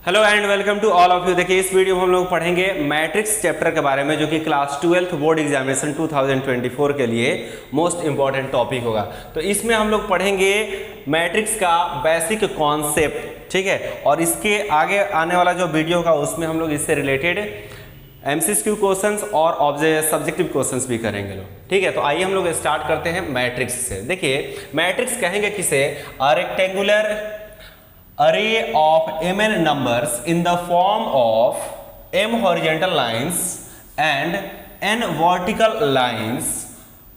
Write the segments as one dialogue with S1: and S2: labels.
S1: Hello and welcome to all of you. देखिए इस video में हम लोग पढ़ेंगे मैट्रिक्स चैप्टर के बारे में, जो कि क्लास 12th बोर्ड एग्जामिनेशन 2024 के लिए मोस्ट इंपॉर्टेंट टॉपिक होगा। तो इसमें हम लोग पढ़ेंगे मैट्रिक्स का बेसिक कॉन्सेप्ट, ठीक है। और इसके आगे आने वाला जो वीडियो होगा उसमें हम लोग इससे रिलेटेड एमसीक्यू क्वेश्चंस और सब्जेक्टिव क्वेश्चंस भी करेंगे लोग, ठीक है। तो आइए हम लोग स्टार्ट करते हैं मैट्रिक्स से। देखिए मैट्रिक्स कहेंगे किसे? A rectangular array of mn numbers in the form of m horizontal lines and n vertical lines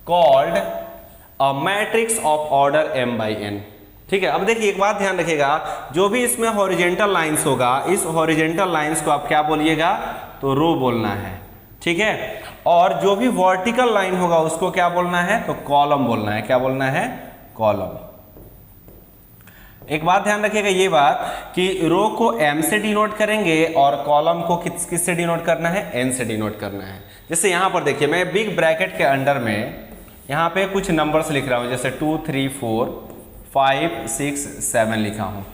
S1: called a matrix of order m by n, ठीक है। अब देखिए एक बात ध्यान रखिएगा, जो भी इसमें हॉरिजेंटल लाइंस होगा, इस हॉरिजेंटल लाइंस को आप क्या बोलिएगा? तो रो बोलना है, ठीक है। और जो भी वर्टिकल लाइन होगा उसको क्या बोलना है? तो कॉलम बोलना है। क्या बोलना है? कॉलम। एक बात ध्यान रखिएगा ये बात कि रो को m से डिनोट करेंगे और कॉलम को किस से डिनोट करना है? n से डिनोट करना है। जैसे यहाँ पर देखिए मैं बिग ब्रैकेट के अंडर में यहाँ पे कुछ नंबर्स लिख रहा हूँ, जैसे 2 3 4 5 6 7 लिखा हूँ।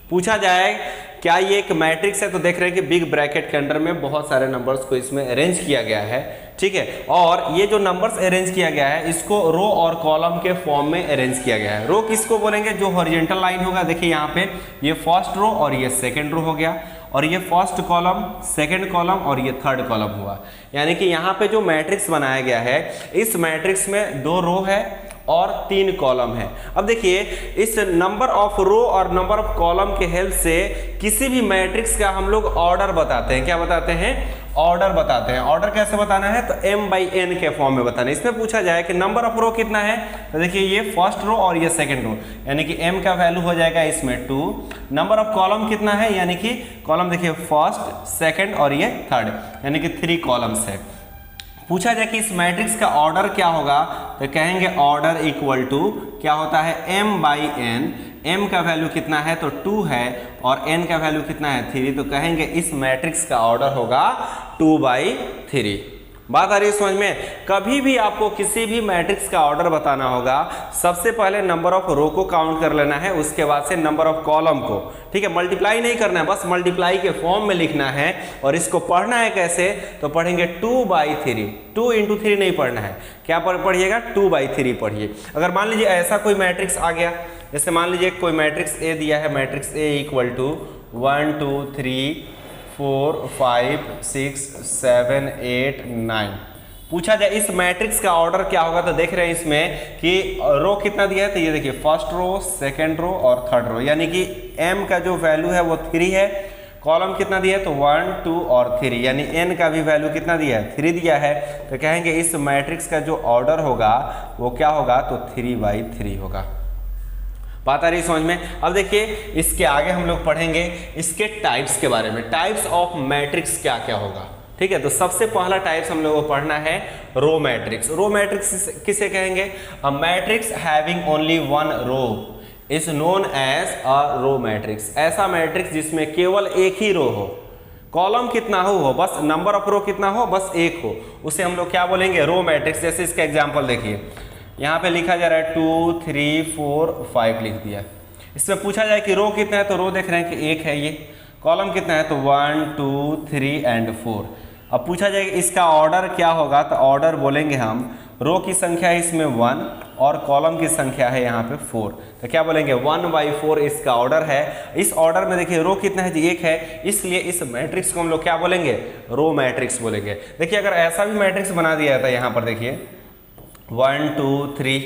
S1: पूछा जाए क्या ये एक मैट्रिक्स है, तो देख रहे हैं कि बिग ब्रैकेट के अंडर में बहुत सारे नंबर्स को इसमें अरेंज किया गया है, ठीक है। और ये जो नंबर्स अरेंज किया गया है इसको रो और कॉलम के फॉर्म में अरेंज किया गया है। रो किसको बोलेंगे? जो हॉरिजॉन्टल लाइन होगा। देखिए यहाँ पे ये फर्स्ट रो और ये सेकंड रो हो गया, और ये फर्स्ट कॉलम, सेकंड कॉलम और ये थर्ड कॉलम हुआ। यानी कि यहाँ पे जो मैट्रिक्स बनाया गया है, इस मैट्रिक्स में 2 रो है और 3 कॉलम है। अब देखिए इस नंबर ऑफ रो और नंबर ऑफ कॉलम के हेल्प से किसी भी मैट्रिक्स का हम लोग ऑर्डर बताते हैं। क्या बताते हैं? ऑर्डर बताते हैं। ऑर्डर कैसे बताना है? तो m by n के फॉर्म में बताना है। इसमें पूछा जाए कि नंबर ऑफ रो कितना है, तो देखिए ये फर्स्ट रो और ये सेकंड रो, यानी कि m का वैल्यू हो जाएगा इसमें 2। नंबर ऑफ कॉलम कितना है? यानी कि कॉलम देखिए फर्स्ट, सेकंड और ये थर्ड, यानी कि 3 कॉलम्स है। पूछा जाए कि इस मैट्रिक्स का ऑर्डर क्या होगा, तो कहेंगे ऑर्डर इक्वल टू क्या होता है? m by n। m का वैल्यू कितना है? तो 2 है, और n का वैल्यू कितना है? 3। तो कहेंगे इस मैट्रिक्स का ऑर्डर होगा 2 by 3। बात आ रही है समझ में? कभी भी आपको किसी भी मैट्रिक्स का ऑर्डर बताना होगा, सबसे पहले नंबर ऑफ रो को काउंट कर लेना है, उसके बाद से नंबर ऑफ कॉलम को, ठीक है। मल्टीप्लाई नहीं करना है, बस मल्टीप्लाई के फॉर्म में लिखना है। और इसको पढ़ना है कैसे? तो पढ़ेंगे 2 by 3। 2 into 3 नहीं पढ़ना है। क्या पढ़िएगा? 2 by 3 पढ़िए। अगर मान लीजिए ऐसा कोई मैट्रिक्स आ गया, जैसे मान लीजिए कोई मैट्रिक्स ए दिया है, मैट्रिक्स ए इक्वल टू 1 2 3 4 5 6 7 8 9। पूछा जाए इस मैट्रिक्स का ऑर्डर क्या होगा, तो देख रहे हैं इसमें कि रो कितना दिया है, तो ये देखिए फर्स्ट रो, सेकंड रो और थर्ड रो, यानी कि m का जो वैल्यू है वो 3 है। कॉलम कितना दिया है? तो 1 2 और 3, यानी n का भी वैल्यू कितना दिया है? 3 दिया है। तो कहेंगे इस मैट्रिक्स का जो ऑर्डर होगा वो क्या होगा? तो 3 by 3 होगा। बात आ रही समझ में? अब देखिए इसके आगे हम लोग पढ़ेंगे इसके टाइप्स के बारे में। टाइप्स ऑफ मैट्रिक्स क्या क्या होगा, ठीक है। तो सबसे पहला टाइप्स हम लोगों को पढ़ना है रो मैट्रिक्स। रो मैट्रिक्स किसे कहेंगे? A matrix having only 1 row is known as a row matrix. ऐसा मैट्रिक्स जिसमें केवल एक ही रो हो, कॉलम कितना हो, बस नंबर ऑफ रो कितना हो, बस एक हो, उसे हम लोग क्या बोलेंगे? Row matrix. जैसे इसका एग्जाम्पल देखिए, यहाँ पे लिखा जा रहा है 2 3 4 5 लिख दिया। इसमें पूछा जाए कि रो कितना है, तो रो देख रहे हैं कि 1 है। ये कॉलम कितना है? तो 1 2 3 एंड 4। अब पूछा जाए कि इसका ऑर्डर क्या होगा, तो ऑर्डर बोलेंगे हम, रो की संख्या है इसमें 1 और कॉलम की संख्या है यहाँ पे 4, तो क्या बोलेंगे? 1 by 4 इसका ऑर्डर है। इस ऑर्डर में देखिए रो कितना है जी? 1 है, इसलिए इस मैट्रिक्स को हम लोग क्या बोलेंगे? रो मैट्रिक्स बोलेंगे। देखिए अगर ऐसा भी मैट्रिक्स बना दिया था, यहाँ पर देखिए 1 2 3,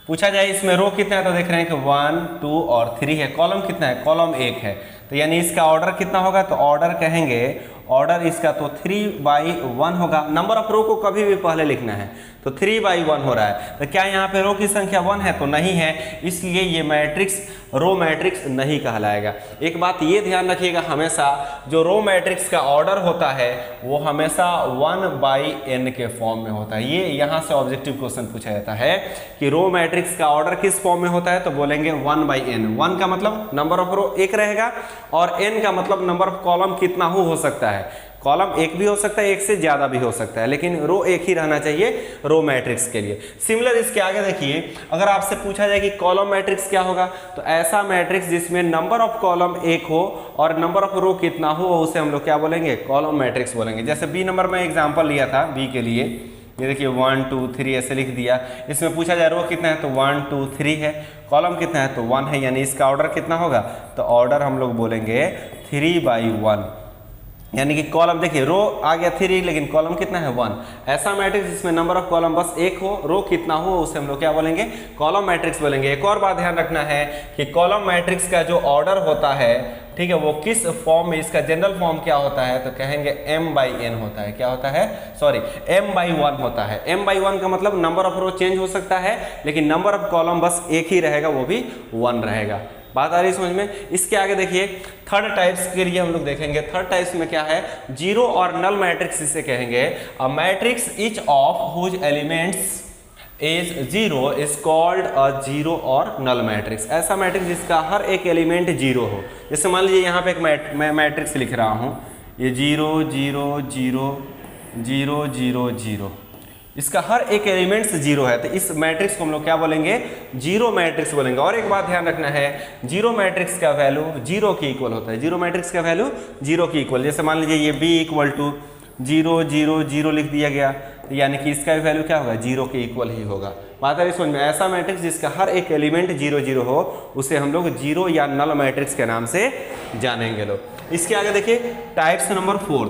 S1: पूछा जाए इसमें रो कितना है, तो देख रहे हैं कि 1 2 और 3 है। कॉलम कितना है? कॉलम 1 है। तो यानी इसका ऑर्डर कितना होगा? तो ऑर्डर कहेंगे ऑर्डर इसका तो 3 by 1 होगा। नंबर ऑफ रो को कभी भी पहले लिखना है, तो 3 by 1 हो रहा है। तो क्या यहाँ पे रो की संख्या 1 है? तो नहीं है, इसलिए ये मैट्रिक्स रो मैट्रिक्स नहीं कहलाएगा। एक बात ये ध्यान रखिएगा, हमेशा जो रो मैट्रिक्स का ऑर्डर होता है वो हमेशा 1 by n के फॉर्म में होता है। ये यहाँ से ऑब्जेक्टिव क्वेश्चन पूछा जाता है कि रो मैट्रिक्स का ऑर्डर किस फॉर्म में होता है, तो बोलेंगे 1 by n। 1 का मतलब नंबर ऑफ रो 1 रहेगा, और n का मतलब नंबर ऑफ कॉलम कितना हो सकता है। कॉलम एक भी हो सकता है, एक से ज़्यादा भी हो सकता है, लेकिन रो एक ही रहना चाहिए रो मैट्रिक्स के लिए। सिमिलर इसके आगे देखिए, अगर आपसे पूछा जाए कि कॉलम मैट्रिक्स क्या होगा, तो ऐसा मैट्रिक्स जिसमें नंबर ऑफ कॉलम एक हो और नंबर ऑफ रो कितना हो, उसे हम लोग क्या बोलेंगे, कॉलम मैट्रिक्स बोलेंगे। जैसे बी नंबर में एग्जाम्पल लिया था बी के लिए, ये देखिए 1 2 3 ऐसे लिख दिया। इसमें पूछा जाए रो कितना है, तो 1 2 3 है, कॉलम कितना है, तो 1 है, यानी इसका ऑर्डर कितना होगा, तो ऑर्डर हम लोग बोलेंगे 3/1, यानी कि कॉलम देखिए रो आ गया 3 लेकिन कॉलम कितना है 1। ऐसा मैट्रिक्स जिसमें नंबर ऑफ कॉलम बस एक हो, रो कितना हो, उसे हम लोग क्या बोलेंगे, कॉलम मैट्रिक्स बोलेंगे। एक और बात ध्यान रखना है कि कॉलम मैट्रिक्स का जो ऑर्डर होता है, ठीक है, वो किस फॉर्म में, इसका जनरल फॉर्म क्या होता है, तो कहेंगे m/n होता है। क्या होता है, सॉरी m/1 होता है। m/1 का मतलब नंबर ऑफ रो चेंज हो सकता है, लेकिन नंबर ऑफ कॉलम बस एक ही रहेगा, वो भी 1 रहेगा। बात आ रही है समझ में। इसके आगे देखिए थर्ड टाइप्स के लिए हम लोग देखेंगे। थर्ड टाइप्स में क्या है, जीरो और नल मैट्रिक्स इसे कहेंगे। A matrix each of whose elements is zero is called a zero और नल मैट्रिक्स। ऐसा मैट्रिक्स जिसका हर एक एलिमेंट जीरो हो। जैसे मान लीजिए यहाँ पे एक मैं मैट्रिक्स लिख रहा हूँ, ये 0 0 0 0 0 0, इसका हर एक एलिमेंट्स जीरो है, तो इस मैट्रिक्स को हम लोग क्या बोलेंगे, जीरो मैट्रिक्स बोलेंगे। और एक बात ध्यान रखना है, जीरो मैट्रिक्स का वैल्यू जीरो के इक्वल होता है। जीरो मैट्रिक्स का वैल्यू जीरो के इक्वल। जैसे मान लीजिए ये b = 0 0 0 लिख दिया गया, तो यानी कि इसका वैल्यू क्या होगा, जीरो के इक्वल ही होगा। बात है समझ में। ऐसा मैट्रिक्स जिसका हर एक एलिमेंट 0 0 हो, उसे हम लोग जीरो या नल मैट्रिक्स के नाम से जानेंगे लोग। इसके आगे देखिए टाइप्स नंबर 4,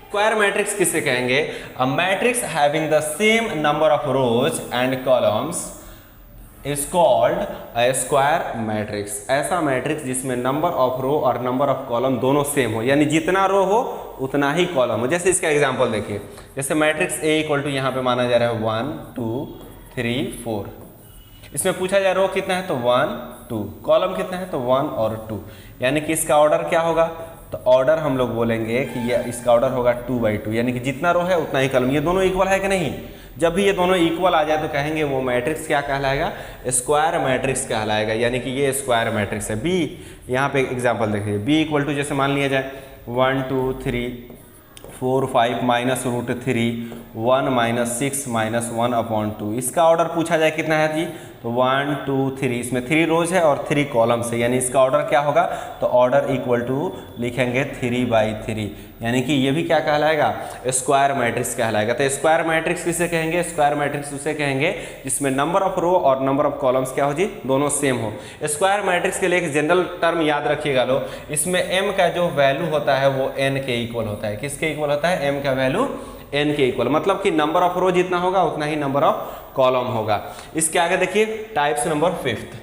S1: स्क्वायर मैट्रिक्स किसे कहेंगे, a matrix having the same number of rose and columns is called a square matrix. ऐसा मैट्रिक्स जिसमें नंबर ऑफ रो और नंबर ऑफ कॉलम दोनों सेम हो, यानी जितना रो हो उतना ही कॉलम हो। जैसे इसका एग्जांपल देखिए, जैसे मैट्रिक्स A = यहाँ पे माना जा रहा है 1 2 3 4। इसमें पूछा जा रो कितना है, तो 1 2, कॉलम कितना है, तो 1 और 2, यानी कि इसका ऑर्डर क्या होगा, तो ऑर्डर हम लोग बोलेंगे कि ये इसका ऑर्डर होगा 2/2, यानी कि जितना रो है उतना ही कॉलम। ये दोनों इक्वल है कि नहीं, जब भी ये दोनों इक्वल आ जाए तो कहेंगे वो मैट्रिक्स क्या कहलाएगा, स्क्वायर मैट्रिक्स कहलाएगा, यानी कि ये स्क्वायर मैट्रिक्स है। बी यहाँ पे एग्जांपल देखिए, b = जैसे मान लिया जाए 1 2 3 4 5 -√3 1 -6 -1/2। इसका ऑर्डर पूछा जाए कितना है जी, तो 1 2 3, इसमें 3 रोज है और 3 कॉलम्स है, यानी इसका ऑर्डर क्या होगा, तो ऑर्डर = लिखेंगे 3/3, यानी कि ये भी क्या कहलाएगा, स्क्वायर मैट्रिक्स कहलाएगा। तो स्क्वायर मैट्रिक्स किसे कहेंगे, स्क्वायर मैट्रिक्स उसे कहेंगे जिसमें नंबर ऑफ रो और नंबर ऑफ कॉलम्स क्या हो जी, दोनों सेम हो। स्क्वायर मैट्रिक्स के लिए एक जनरल टर्म याद रखिएगा लो, इसमें m का जो वैल्यू होता है वो n के इक्वल होता है। किसके इक्वल होता है, m का वैल्यू n के इक्वल, मतलब कि नंबर ऑफ रो जितना होगा उतना ही नंबर ऑफ कॉलम होगा। इसके आगे देखिए टाइप्स नंबर 5,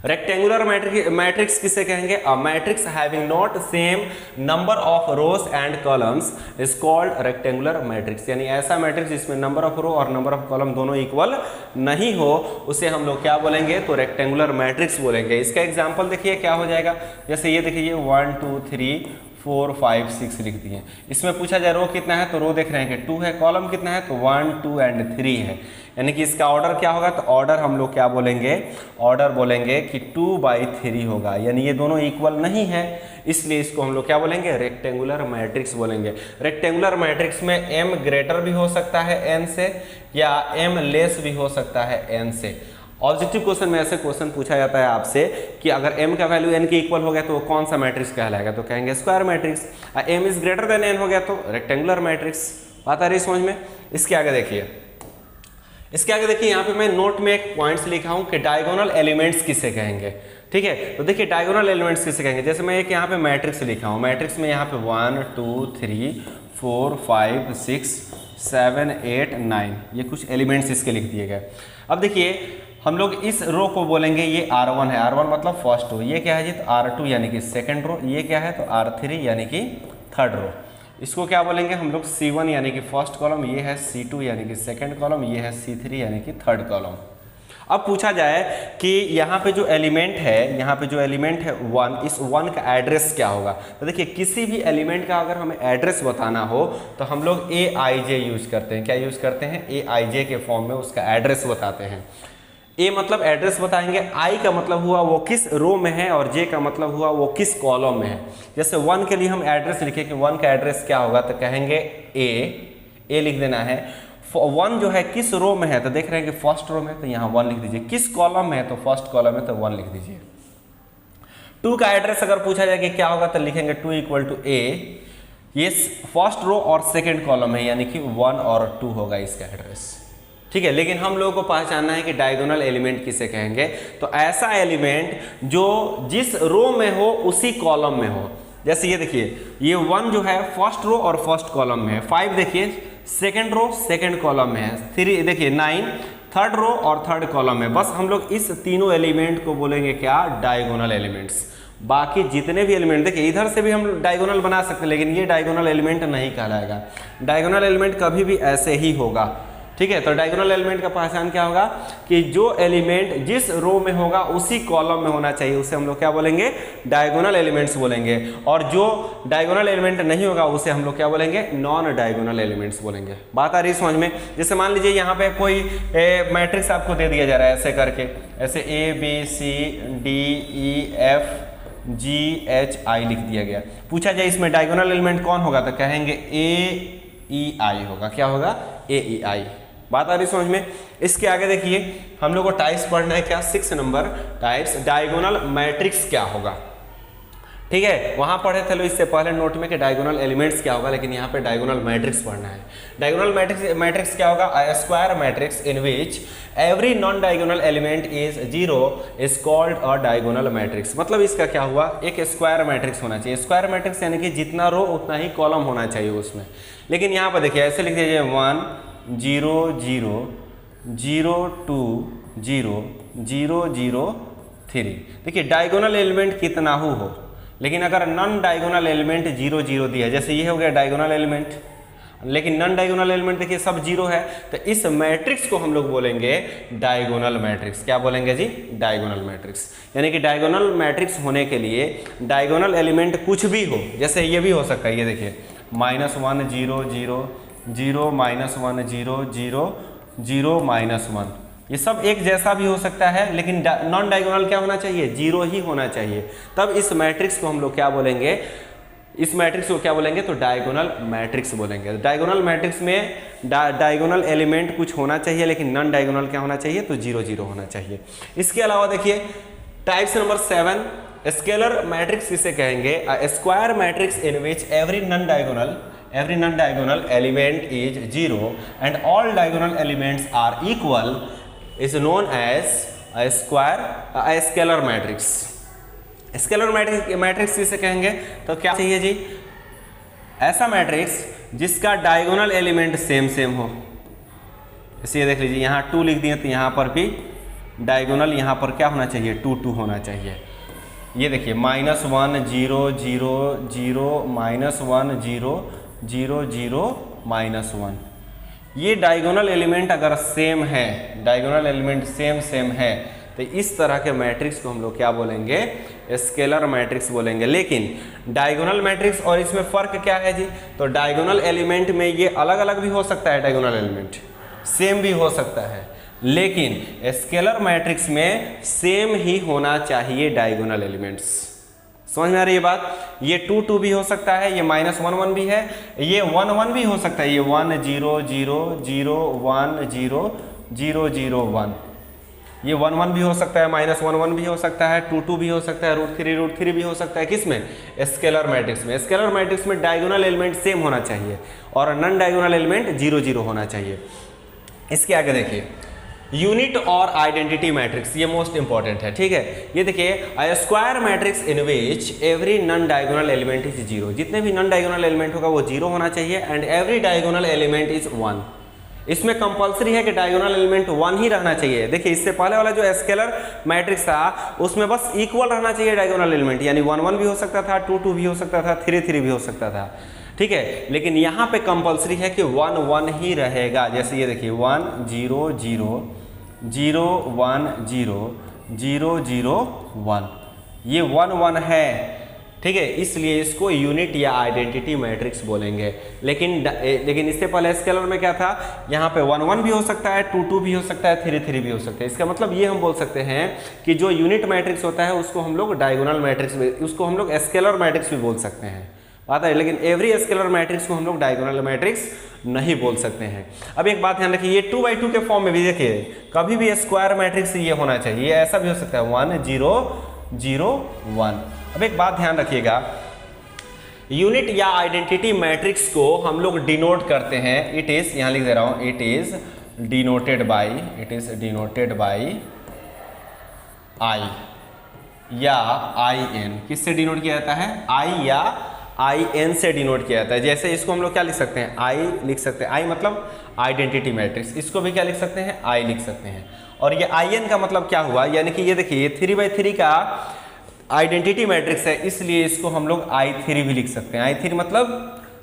S1: रेक्टेंगुलर मैट्रिक्स किसे कहेंगे, a matrix having not same number of rose and columns is called rectangular matrix. यानी ऐसा मैट्रिक्स जिसमें नंबर ऑफ रो और नंबर ऑफ कॉलम दोनों इक्वल नहीं हो, उसे हम लोग क्या बोलेंगे, तो रेक्टेंगुलर मैट्रिक्स बोलेंगे। इसका एग्जांपल देखिए क्या हो जाएगा, जैसे ये देखिए 1 2 3 4 5 6 लिख दिए। इसमें पूछा जाए रो कितना है, तो रो देख रहे हैं कि 2 है, कॉलम कितना है, तो 1 2 एंड 3 है, यानी कि इसका ऑर्डर क्या होगा, तो ऑर्डर हम लोग क्या बोलेंगे, ऑर्डर बोलेंगे कि 2/3 होगा, यानी ये दोनों इक्वल नहीं है, इसलिए इसको हम लोग क्या बोलेंगे, रेक्टेंगुलर मैट्रिक्स बोलेंगे। रेक्टेंगुलर मैट्रिक्स में m ग्रेटर भी हो सकता है n से, या m लेस भी हो सकता है n से। ऑब्जेक्टिव क्वेश्चन में ऐसे क्वेश्चन पूछा जाता है आपसे कि अगर m का वैल्यू n के इक्वल हो गया तो वो कौन सा मैट्रिक्स कहलाएगा, तो कहेंगे square matrix. m is greater than n हो गया तो रेक्टेंगुलर मैट्रिक्स। बात आ रही समझ में। इसके आगे देखिए यहाँ पे मैं नोट में एक पॉइंट्स लिखा हूँ कि डायगोनल एलिमेंट्स किसे कहेंगे, ठीक है। तो देखिए डायगोनल एलिमेंट्स किसे कहेंगे, जैसे मैं एक यहाँ पे मैट्रिक्स लिखा हूँ, मैट्रिक्स में यहाँ पे 1 2 3 4 5 6 7 8 9, ये कुछ एलिमेंट्स इसके लिख दिए गए। अब देखिए हम लोग इस रो को बोलेंगे ये R1 है, R1 मतलब फर्स्ट रो, ये क्या है जी, तो R2 यानी कि सेकंड रो, ये क्या है, तो R3 यानी कि थर्ड रो। इसको क्या बोलेंगे हम लोग, C1 यानी कि फर्स्ट कॉलम, ये है C2 यानी कि सेकंड कॉलम, ये है C3 यानी कि थर्ड कॉलम। अब पूछा जाए कि यहाँ पे जो एलिमेंट है, यहाँ पे जो एलिमेंट है 1, इस 1 का एड्रेस क्या होगा। तो देखिए किसी भी एलिमेंट का अगर हमें एड्रेस बताना हो तो हम लोग AIJ यूज करते हैं। क्या यूज करते हैं, AIJ के फॉर्म में उसका एड्रेस बताते हैं। ए मतलब एड्रेस बताएंगे, आई का मतलब हुआ वो किस रो में है, और जे का मतलब हुआ वो किस कॉलम में है। जैसे 1 के लिए हम एड्रेस लिखे कि 1 का एड्रेस क्या होगा, तो कहेंगे ए लिख देना है। 1 जो है किस रो में है, तो देख रहे हैं कि फर्स्ट रो में, तो यहाँ 1 लिख दीजिए। किस कॉलम में है, तो फर्स्ट कॉलम में, तो 1 लिख दीजिए। 2 का एड्रेस अगर पूछा जाए कि क्या होगा, तो लिखेंगे 2 इक्वल टू ए, ये फर्स्ट रो और सेकेंड कॉलम है, यानी कि 1 और 2 होगा इसका एड्रेस। ठीक है, लेकिन हम लोगों को पहचानना है कि डायगोनल एलिमेंट किसे कहेंगे, तो ऐसा एलिमेंट जो जिस रो में हो उसी कॉलम में हो। जैसे ये देखिए, ये 1 जो है फर्स्ट रो और फर्स्ट कॉलम में है, 5 देखिए सेकेंड रो सेकेंड कॉलम में है, 3 देखिए 9 थर्ड रो और थर्ड कॉलम में। बस हम लोग इस तीनों एलिमेंट को बोलेंगे क्या, डायगोनल एलिमेंट्स। बाकी जितने भी एलिमेंट देखिए, इधर से भी हम डायगोनल बना सकते हैं, लेकिन ये डायगोनल एलिमेंट नहीं कहलाएगा। डायगोनल एलिमेंट कभी भी ऐसे ही होगा। ठीक है, तो डायगोनल एलिमेंट का पहचान क्या होगा कि जो एलिमेंट जिस रो में होगा उसी कॉलम में होना चाहिए, उसे हम लोग क्या बोलेंगे, डायगोनल एलिमेंट्स बोलेंगे। और जो डायगोनल एलिमेंट नहीं होगा उसे हम लोग क्या बोलेंगे, नॉन डायगोनल एलिमेंट्स बोलेंगे। बात आ रही है समझ में। जैसे मान लीजिए यहाँ पे कोई मैट्रिक्स आपको दे दिया जा रहा है ऐसे करके, ऐसे ABCDEFGHI लिख दिया गया। पूछा जाए इसमें डायगोनल एलिमेंट कौन होगा, तो कहेंगे AEI होगा। क्या होगा, AEI। बात आ रही समझ में। इसके आगे देखिए, हम लोग को टाइप्स पढ़ना है क्या, 6 नंबर टाइप्स, डायगोनल मैट्रिक्स क्या होगा। ठीक है, वहां पढ़े थे लोग इससे पहले नोट में कि डायगोनल एलिमेंट्स क्या होगा, लेकिन यहाँ पे डायगोनल मैट्रिक्स पढ़ना है। डायगोनल मैट्रिक्स क्या होगा, अ square matrix in which every non diagonal element is 0 is called a diagonal matrix. मतलब इसका क्या हुआ, एक स्क्वायर मैट्रिक्स होना चाहिए। स्क्वायर मैट्रिक्स यानी कि जितना रो उतना ही कॉलम होना चाहिए उसमें। लेकिन यहाँ पर देखिए ऐसे लिख दीजिए 1 0 0 0 2 0 0 0 3। देखिए डायगोनल एलिमेंट कितना हो, लेकिन अगर नॉन डायगोनल एलिमेंट 0 0 दिया, जैसे ये हो गया डायगोनल एलिमेंट, लेकिन नॉन डायगोनल एलिमेंट देखिए सब 0 है, तो इस मैट्रिक्स को हम लोग बोलेंगे डायगोनल मैट्रिक्स। क्या बोलेंगे जी, डायगोनल मैट्रिक्स। यानी कि डायगोनल मैट्रिक्स होने के लिए डायगोनल एलिमेंट कुछ भी हो, जैसे ये भी हो सकता है, ये देखिए -1 0 0 0 -1 0 0 0 -1, ये सब एक जैसा भी हो सकता है, लेकिन नॉन डायगोनल क्या होना चाहिए, 0 ही होना चाहिए। तब इस मैट्रिक्स को हम लोग क्या बोलेंगे, इस मैट्रिक्स को क्या बोलेंगे, तो डायगोनल मैट्रिक्स बोलेंगे। डायगोनल मैट्रिक्स में डायगोनल एलिमेंट कुछ होना चाहिए, लेकिन नॉन डायगोनल क्या होना चाहिए, तो 0 0 होना चाहिए। इसके अलावा देखिए टाइप्स नंबर 7, स्केलर मैट्रिक्स किसे कहेंगे, a square matrix in which every non diagonal element is 0 and all diagonal elements are equal is known as a scalar matrix। Scalar matrix किसे कहेंगे, तो क्या चाहिए जी, ऐसा मैट्रिक्स जिसका डायगोनल एलिमेंट सेम हो। इसलिए देख लीजिए यहाँ 2 लिख दिए, तो यहाँ पर भी डायगोनल यहाँ पर क्या होना चाहिए, 2 2 होना चाहिए। ये देखिए -1 0 0 0 -1 0 0 0 -1, ये डायगोनल एलिमेंट अगर सेम है, डायगोनल एलिमेंट सेम है, तो इस तरह के मैट्रिक्स को हम लोग क्या बोलेंगे, स्केलर मैट्रिक्स बोलेंगे। लेकिन डायगोनल मैट्रिक्स और इसमें फ़र्क क्या है जी, तो डायगोनल एलिमेंट में ये अलग अलग भी हो सकता है, डायगोनल एलिमेंट सेम भी हो सकता है, लेकिन स्केलर मैट्रिक्स में सेम ही होना चाहिए डायगोनल एलिमेंट्स। समझ में आ रही है बात। ये 2 2 भी हो सकता है, ये -1 1 भी है, ये 1 1 भी हो सकता है, ये 1 0 0 0 1 0 0 0 1, ये 1 1 भी हो सकता है, -1 1 भी हो सकता है, 2 2 भी हो सकता है, √3 भी हो सकता है। किसमें, स्केलर मैट्रिक्स में। स्केलर मैट्रिक्स में डायगोनल एलिमेंट सेम होना चाहिए और नॉन डायगोनल एलिमेंट 0 0 होना चाहिए। इसके आगे देखिए यूनिट और आइडेंटिटी मैट्रिक्स, ये मोस्ट इंपॉर्टेंट है। ठीक है, ये देखिए अ square matrix in which every non diagonal element is 0, जितने भी नॉन डायगोनल एलिमेंट होगा वो 0 होना चाहिए, and every diagonal element is 1। इसमें कंपलसरी है कि डायगोनल एलिमेंट 1 ही रहना चाहिए। देखिए इससे पहले वाला जो स्केलर मैट्रिक्स था उसमें बस इक्वल रहना चाहिए डायगोनल एलिमेंट, यानी 1 1 भी हो सकता था, 2 2 भी हो सकता था, 3 3 भी हो सकता था। ठीक है, लेकिन यहाँ पे कंपलसरी है कि 1 1 ही रहेगा। जैसे ये देखिए 1 0 0 0 1 0 0 0 1, ये 1 1 है, ठीक है, इसलिए इसको यूनिट या आइडेंटिटी मैट्रिक्स बोलेंगे। लेकिन इससे पहले स्केलर में क्या था, यहाँ पे 1 1 भी हो सकता है, 2 2 भी हो सकता है, 3 3 भी हो सकता है। इसका मतलब ये हम बोल सकते हैं कि जो यूनिट मैट्रिक्स होता है उसको हम लोग डायगोनल मैट्रिक्स, उसको हम लोग स्केलर मैट्रिक्स भी बोल सकते हैं, बात है। लेकिन एवरी स्केलर मैट्रिक्स को हम लोग डायगोनल मैट्रिक्स नहीं बोल सकते हैं। अब एक बात ध्यान रखिए, ये 2x2 के फॉर्म में भी देखिए कभी भी स्क्वायर मैट्रिक्स ये होना चाहिए, ऐसा भी हो सकता है 1 0 0 1। अब एक बात ध्यान रखिएगा, यूनिट या आइडेंटिटी मैट्रिक्स को हम लोग डिनोट करते हैं, इट इज, यहां लिख दे रहा हूं, it is denoted by I या आई एन। किससे डिनोट किया जाता है, आई या आई एन से डिनोट किया जाता है। जैसे इसको हम लोग क्या लिख सकते हैं, आई लिख सकते हैं, आई मतलब आइडेंटिटी मैट्रिक्स, इसको भी क्या लिख सकते हैं, आई लिख सकते हैं। और ये आई एन का मतलब क्या हुआ, यानी कि ये देखिए ये 3x3 का आइडेंटिटी मैट्रिक्स है, इसलिए इसको हम लोग I3 भी लिख सकते हैं। I3 मतलब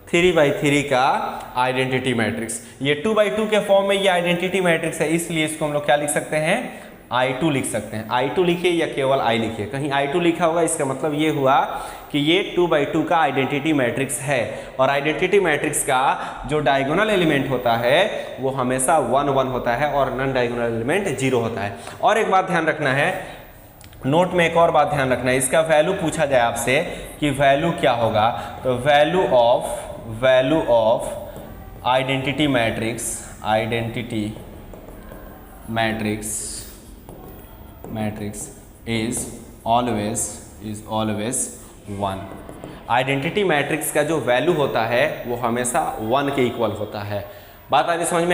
S1: 3x3 का आइडेंटिटी मैट्रिक्स। ये 2x2 के फॉर्म में ये आइडेंटिटी मैट्रिक्स है, इसलिए इसको हम लोग क्या लिख सकते हैं, I2 लिख सकते हैं। I2 लिखिए या केवल I लिखिए, कहीं I2 लिखा होगा इसका मतलब ये हुआ कि ये 2x2 का आइडेंटिटी मैट्रिक्स है। और आइडेंटिटी मैट्रिक्स का जो डायगोनल एलिमेंट होता है वो हमेशा 1 1 होता है और नॉन डायगोनल एलिमेंट 0 होता है। और एक बात ध्यान रखना है, नोट में एक और बात ध्यान रखना है, इसका वैल्यू पूछा जाए आपसे कि वैल्यू क्या होगा, तो value of identity matrix is always 1। Identity matrix का जो वैल्यू होता है वो हमेशा 1 के इक्वल होता है। बात आ रही समझ में।